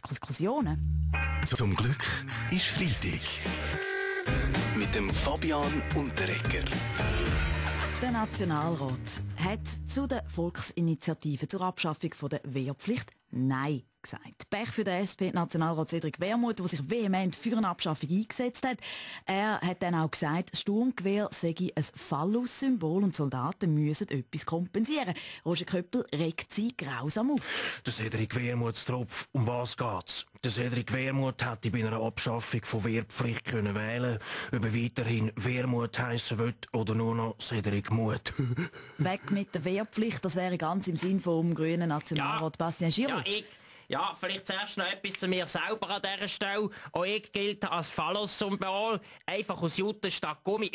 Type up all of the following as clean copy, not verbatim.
Diskussionen. Zum Glück ist Freitag. Mit dem Fabian Unterreger. Der Nationalrat hat zu der Volksinitiative zur Abschaffung der Wehrpflicht Nein gesagt. Pech für den SP-Nationalrat Cedric Wermuth, der sich vehement für eine Abschaffung eingesetzt hat. Er hat dann auch gesagt, das Sturmgewehr sei ein Phallus-Symbol und Soldaten müssen etwas kompensieren. Roger Köppel regt sie grausam auf. Der Cedric Wermuth-Tropf, um was geht's? Der Cedric Wermuth hätte bei einer Abschaffung von Wehrpflicht können wählen, ob er weiterhin Wermuth heissen will oder nur noch Cedric Muth. Weg mit der Wehrpflicht, das wäre ganz im Sinn vom grünen Nationalrat Bastien Giraud. Ja, vielleicht zuerst noch etwas zu mir selber an dieser Stelle. Auch ich gilt als Phallus-Symbol. Einfach aus Jute statt Gummi.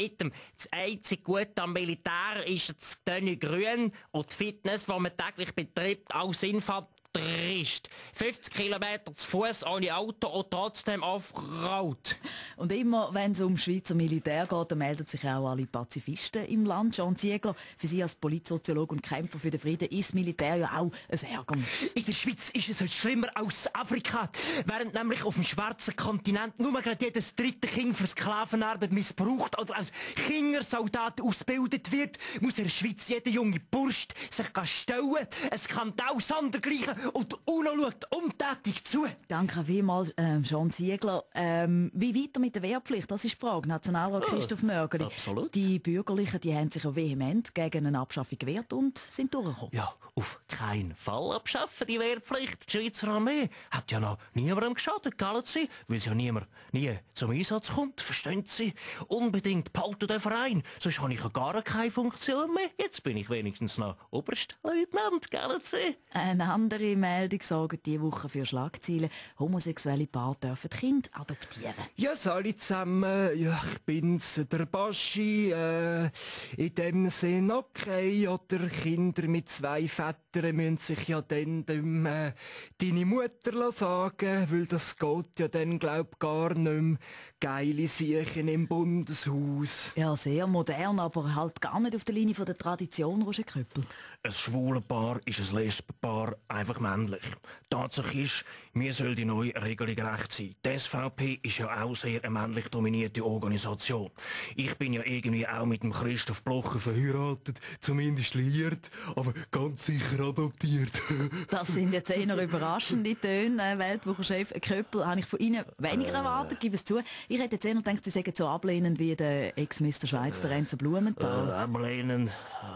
Das einzige Gute am Militär ist das Tenue grün und die Fitness, die man täglich betreibt, als Infanterist. 50 Kilometer zu Fuß ohne Auto und trotzdem aufgerollt. Und immer, wenn es um Schweizer Militär geht, dann melden sich auch alle Pazifisten im Land. John Ziegler, für Sie als Politsoziologe und Kämpfer für den Frieden ist das Militär ja auch ein Ärgernis. In der Schweiz ist es heute schlimmer als Afrika. Während nämlich auf dem schwarzen Kontinent nur gerade jedes dritte Kind für Sklavenarbeit missbraucht oder als Kindersoldat ausgebildet wird, muss in der Schweiz jeder junge Bursch sich stellen. Ein Skandal sondergleichen und die UNO schaut untätig zu. Danke vielmals, John Ziegler. Wie weiter mit der Wehrpflicht? Das ist die Frage. Nationalrat Christoph Mörgeli. Absolut. Die Bürgerlichen, die haben sich ja vehement gegen eine Abschaffung gewehrt und sind durchgekommen. Ja, auf keinen Fall abschaffen, die Wehrpflicht. Die Schweizer Armee hat ja noch niemandem geschadet, gell Sie? Weil ja niemand nie zum Einsatz kommt, verstehen Sie? Unbedingt behalten den Verein, sonst habe ich ja gar keine Funktion mehr. Jetzt bin ich wenigstens noch Oberstleutnant, gell Sie? Eine andere Meldung sorgt diese Woche für Schlagzeilen. Homosexuelle Paare dürfen Kinder adoptieren. Ja, alle zusammen, ja, ich bin's, der Baschi, in dem Sinn okay, oder Kinder mit 2 Vätern müssen sich ja dann deine Mutter sagen, weil das geht ja dann, glaub, gar nicht mehr. Geile Siechen im Bundeshaus. Ja, sehr modern, aber halt gar nicht auf der Linie von der Tradition, Roger Köppel. Ein schwules Paar ist ein Lesbenpaar, einfach männlich. Tatsache ist, mir soll die neue Regelung recht sein. Die SVP ist ja auch sehr eine männlich dominierte Organisation. Ich bin ja irgendwie auch mit dem Christoph Blocher verheiratet, zumindest liiert, aber ganz sicher adoptiert. Das sind jetzt eher überraschende Töne. Weltwochenchef Köppel habe ich von Ihnen weniger erwartet, gebe es zu. Ich hätte jetzt eher gedacht, Sie sagen so ablehnend wie der Ex-Mr. Schweiz, der Renzo Blumenthal. Ablehnen?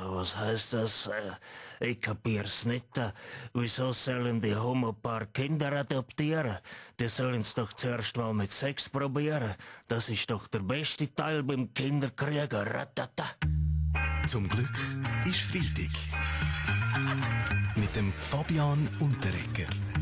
Was heisst das? Ich kapier's nicht. Wieso sollen die Homopaar Kinder adoptieren? Die sollen's doch zuerst mal mit Sex probieren. Das ist doch der beste Teil beim Kinderkriegen. Ratata. Zum Glück ist Freitag. Mit dem Fabian Unterreger.